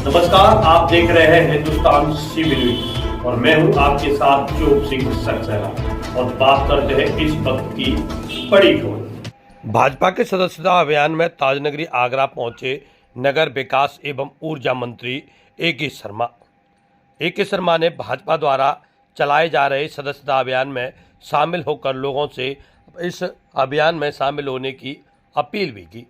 नमस्कार, आप देख रहे हैं हिंदुस्तान सीबी न्यूज और मैं हूं आपके साथ चोप सिंह सक्सेना और बात करते हैं इस वक्त की बड़ी खबर। भाजपा के सदस्यता अभियान में ताजनगरी आगरा पहुंचे नगर विकास एवं ऊर्जा मंत्री ए.के. शर्मा। ए.के. शर्मा ने भाजपा द्वारा चलाए जा रहे सदस्यता अभियान में शामिल होकर लोगों से इस अभियान में शामिल होने की अपील भी की।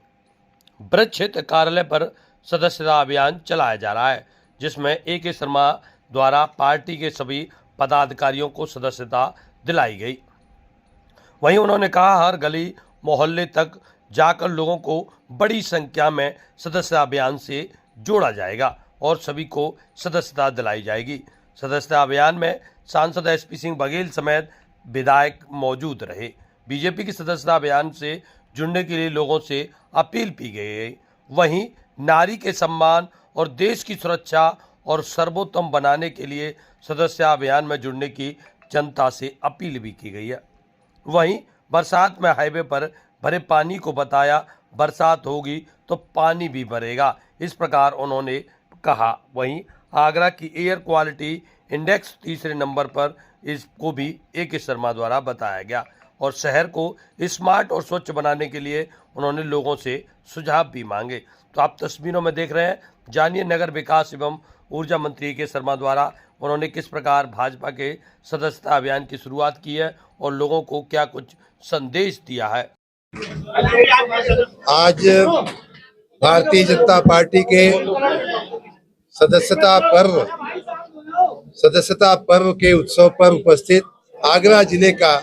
ब्रज क्षेत्र कार्यालय पर सदस्यता अभियान चलाया जा रहा है, जिसमें ए.के. शर्मा द्वारा पार्टी के सभी पदाधिकारियों को सदस्यता दिलाई गई। वहीं उन्होंने कहा, हर गली मोहल्ले तक जाकर लोगों को बड़ी संख्या में सदस्यता अभियान से जोड़ा जाएगा और सभी को सदस्यता दिलाई जाएगी। सदस्यता अभियान में सांसद एसपी सिंह बघेल समेत विधायक मौजूद रहे। बीजेपी की सदस्यता अभियान से जुड़ने के लिए लोगों से अपील की गई। वहीं नारी के सम्मान और देश की सुरक्षा और सर्वोत्तम बनाने के लिए सदस्यता अभियान में जुड़ने की जनता से अपील भी की गई है। वहीं बरसात में हाईवे पर भरे पानी को बताया, बरसात होगी तो पानी भी भरेगा, इस प्रकार उन्होंने कहा। वहीं आगरा की एयर क्वालिटी इंडेक्स तीसरे नंबर पर इसको भी ए.के. शर्मा द्वारा बताया गया और शहर को स्मार्ट और स्वच्छ बनाने के लिए उन्होंने लोगों से सुझाव भी मांगे। तो आप तस्वीरों में देख रहे हैं, जानिए नगर विकास एवं ऊर्जा मंत्री ए.के. शर्मा द्वारा उन्होंने किस प्रकार भाजपा के सदस्यता अभियान की शुरुआत की है और लोगों को क्या कुछ संदेश दिया है। आज भारतीय जनता पार्टी के सदस्यता पर्व के उत्सव पर उपस्थित आगरा जिले का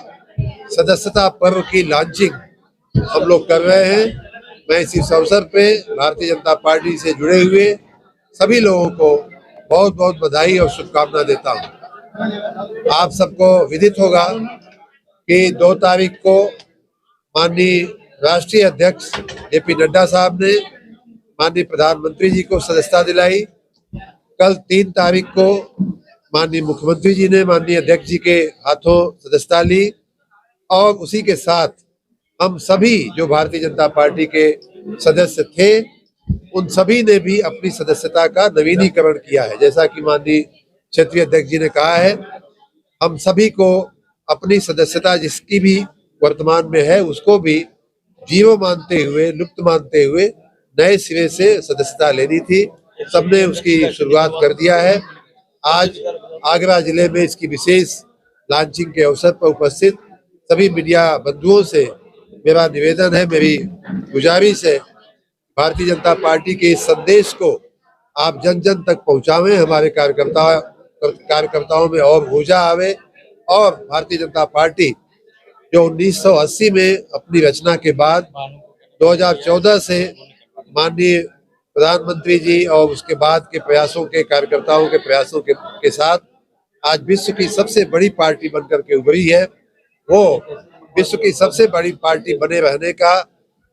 सदस्यता पर्व की लॉन्चिंग हम लोग कर रहे हैं। मैं इस अवसर पे भारतीय जनता पार्टी से जुड़े हुए सभी लोगों को बहुत बहुत बधाई और शुभकामना देता हूं। आप सबको विदित होगा कि 2 तारीख को माननीय राष्ट्रीय अध्यक्ष जेपी नड्डा साहब ने माननीय प्रधानमंत्री जी को सदस्यता दिलाई। कल 3 तारीख को माननीय मुख्यमंत्री जी ने माननीय अध्यक्ष जी के हाथों सदस्यता ली और उसी के साथ हम सभी जो भारतीय जनता पार्टी के सदस्य थे उन सभी ने भी अपनी सदस्यता का नवीनीकरण किया है। जैसा कि माननीय क्षेत्रीय अध्यक्ष जी ने कहा है, हम सभी को अपनी सदस्यता जिसकी भी वर्तमान में है उसको भी जीरो मानते हुए, लुप्त मानते हुए नए सिरे से सदस्यता लेनी थी। सबने उसकी शुरुआत कर दिया है। आज आगरा जिले में इसकी विशेष लॉन्चिंग के अवसर पर उपस्थित सभी मीडिया बंधुओं से मेरा निवेदन है, मेरी गुजारिश है, भारतीय जनता पार्टी के इस संदेश को आप जन जन तक पहुंचावें। हमारे कार्यकर्ताओं में और ऊर्जा आवे और भारतीय जनता पार्टी जो 1980 में अपनी रचना के बाद 2014 से माननीय प्रधानमंत्री जी और उसके बाद के प्रयासों के कार्यकर्ताओं के प्रयासों के साथ आज विश्व की सबसे बड़ी पार्टी बनकर के उभरी है, वो विश्व की सबसे बड़ी पार्टी बने रहने का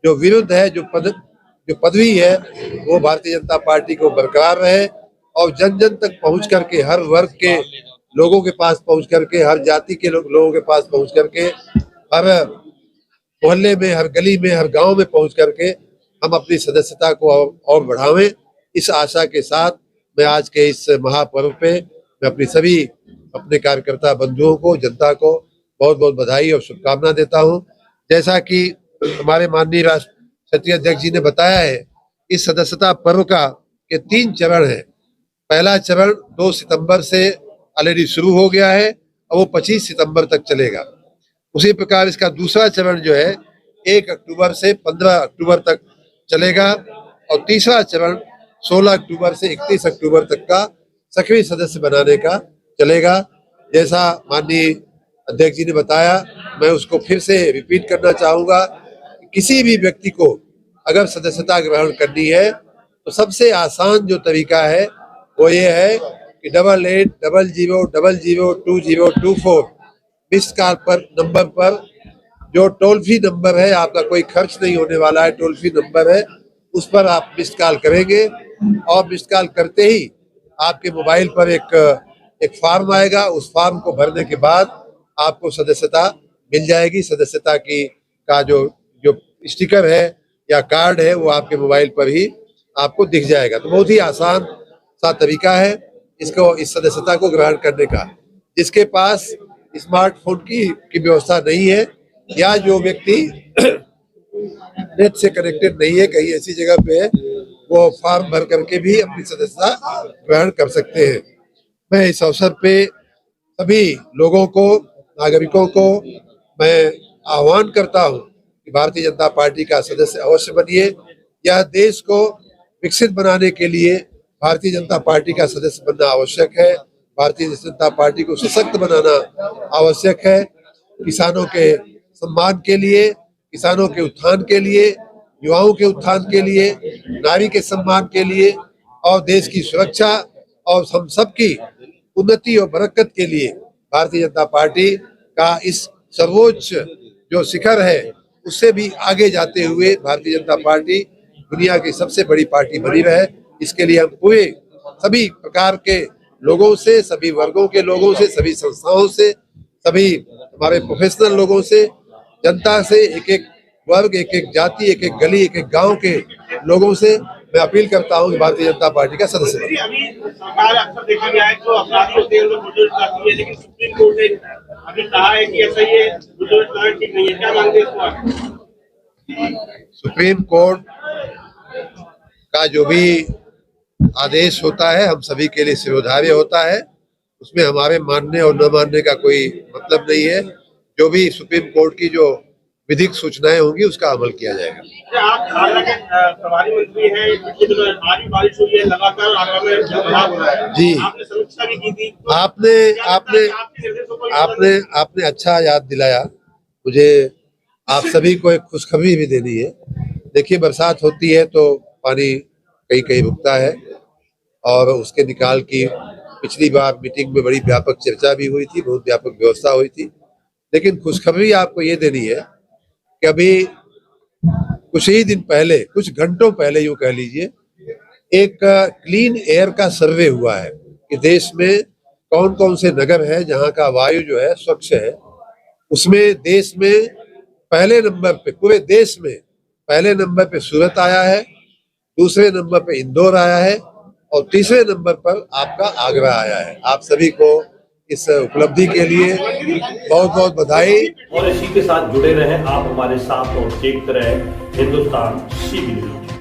जो विरुद्ध है, जो पदवी है, वो भारतीय जनता पार्टी को बरकरार रहे और जन जन तक पहुंच करके, हर वर्ग के लोगों के पास पहुंच करके, हर जाति के लोगों के पास पहुंच करके, हर मोहल्ले में, हर गली में, हर गांव में पहुंच करके हम अपनी सदस्यता को और बढ़ावें। इस आशा के साथ मैं आज के इस महापर्व पे मैं अपनी सभी अपने कार्यकर्ता बंधुओं को, जनता को बहुत बहुत बधाई और शुभकामना देता हूं। जैसा कि हमारे माननीय क्षेत्रीय अध्यक्ष जी ने बताया है, इस सदस्यता पर्व का के 3 चरण है। पहला चरण 2 सितंबर से ऑलरेडी शुरू हो गया है और वो 25 सितंबर तक चलेगा। उसी प्रकार इसका दूसरा चरण जो है 1 अक्टूबर से 15 अक्टूबर तक चलेगा और तीसरा चरण 16 अक्टूबर से 31 अक्टूबर तक का सक्रिय सदस्य बनाने का चलेगा। जैसा माननीय अध्यक्ष जी ने बताया, मैं उसको फिर से रिपीट करना चाहूंगा। किसी भी व्यक्ति को अगर सदस्यता ग्रहण करनी है तो सबसे आसान जो तरीका है वो ये है कि 8800002024 मिस्ड कॉल पर नंबर पर, जो टोल फ्री नंबर है, आपका कोई खर्च नहीं होने वाला है, टोल फ्री नंबर है, उस पर आप मिस्ड कॉल करेंगे और मिस्ड कॉल करते ही आपके मोबाइल पर एक फॉर्म आएगा। उस फॉर्म को भरने के बाद आपको सदस्यता मिल जाएगी। सदस्यता का जो स्टिकर है या कार्ड है वो आपके मोबाइल पर ही आपको दिख जाएगा। तो बहुत ही आसान सा तरीका है इसको, इस सदस्यता को ग्रहण करने का। जिसके पास स्मार्टफोन की व्यवस्था नहीं है या जो व्यक्ति नेट से कनेक्टेड नहीं है, कहीं ऐसी जगह पे है, वो फॉर्म भर करके भी अपनी सदस्यता ग्रहण कर सकते हैं। मैं इस अवसर पे सभी लोगों को, नागरिकों को मैं आह्वान करता हूं कि भारतीय जनता पार्टी का सदस्य अवश्य बनिए। यह देश को विकसित बनाने के लिए भारतीय जनता पार्टी का सदस्य बनना आवश्यक है। भारतीय जनता पार्टी को सशक्त बनाना आवश्यक है। किसानों के सम्मान के लिए, किसानों के उत्थान के लिए, युवाओं के उत्थान के लिए, नारी के सम्मान के लिए और देश की सुरक्षा और हम सबकी उन्नति और बरकत के लिए भारतीय जनता पार्टी का इस सर्वोच्च जो शिखर है उससे भी आगे जाते हुए भारतीय जनता पार्टी दुनिया की सबसे बड़ी पार्टी बनी रहे। इसके लिए हम पूरे सभी प्रकार के लोगों से, सभी वर्गों के लोगों से, सभी संस्थाओं से, सभी हमारे प्रोफेशनल लोगों से, जनता से, एक एक वर्ग, एक एक जाति, एक एक गली, एक एक गांव के लोगों से मैं अपील करता हूं कि भारतीय जनता पार्टी का सदस्य बने। अभी सरकार अक्सर देखा गया है जो अपराधी होते हैं उनको बुलडोजर चलाती है, लेकिन सुप्रीम कोर्ट ने अभी कहा है कि ऐसा ये बुलडोजर चलाना ठीक नहीं है। क्या मानते हैं इसको? सुप्रीम कोर्ट का जो भी आदेश होता है हम सभी के लिए शिरोधार्य होता है, उसमें हमारे मानने और न मानने का कोई मतलब नहीं है। जो भी सुप्रीम कोर्ट की जो विधिक सूचनाएं होंगी उसका अमल किया जाएगा। आप आगरा के प्रभारी मंत्री हैं, पिछले दिनों आज भी बारिश हुई है, लगातार आगरा में जलभराव हो रहा है। जी, आपने समीक्षा भी की थी, तो आपने अच्छा याद दिलाया मुझे। आप सभी को एक खुशखबरी भी देनी है। देखिए, बरसात होती है तो पानी कहीं कहीं रुकता है और उसके निकाल की पिछली बार मीटिंग में बड़ी व्यापक चर्चा भी हुई थी, बहुत व्यापक व्यवस्था हुई थी। लेकिन खुशखबरी आपको ये देनी है कि अभी कुछ ही दिन पहले, कुछ घंटों पहले यूं कह लीजिए, एक क्लीन एयर का सर्वे हुआ है कि देश में कौन कौन से नगर है जहां का वायु जो है स्वच्छ है। उसमें देश में पहले नंबर पे, पूरे देश में पहले नंबर पे सूरत आया है, दूसरे नंबर पे इंदौर आया है और तीसरे नंबर पर आपका आगरा आया है। आप सभी को इस उपलब्धि के लिए बहुत बहुत बधाई। और इसी के साथ जुड़े रहें आप हमारे साथ और देखते रहें हिंदुस्तान CB न्यूज।